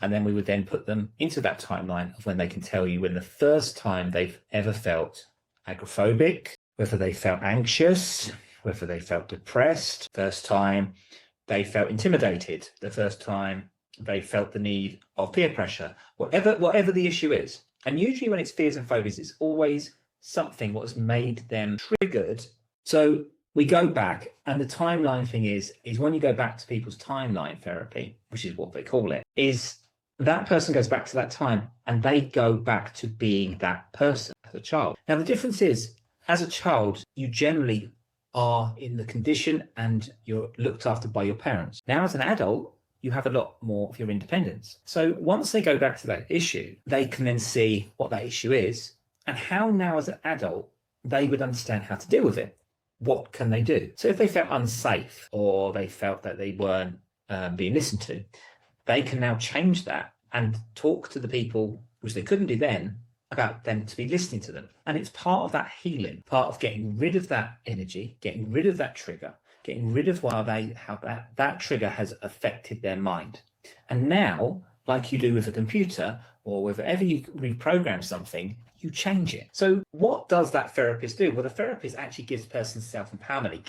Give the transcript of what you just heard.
And then we would then put them into that timeline of when they can tell you when the first time they've ever felt agoraphobic, whether they felt anxious, whether they felt depressed, first time they felt intimidated, the first time they felt the need of peer pressure, whatever the issue is. And usually when it's fears and phobias, it's always something what has made them triggered. So we go back, and the timeline thing is when you go back to people's timeline therapy, which is what they call it, is that person goes back to that time and they go back to being that person as a child. Now, the difference is, as a child, you generally are in the condition and you're looked after by your parents. Now, as an adult, you have a lot more of your independence. So once they go back to that issue, they can then see what that issue is and how now as an adult, they would understand how to deal with it. What can they do? So if they felt unsafe or they felt that they weren't being listened to, they can now change that and talk to the people, which they couldn't do then, about them to be listening to them. And it's part of that healing, part of getting rid of that energy, getting rid of that trigger, getting rid of how that trigger has affected their mind. And now, like you do with a computer or wherever you reprogram something, you change it. So what does that therapist do? Well, the therapist actually gives the person self-empowerment.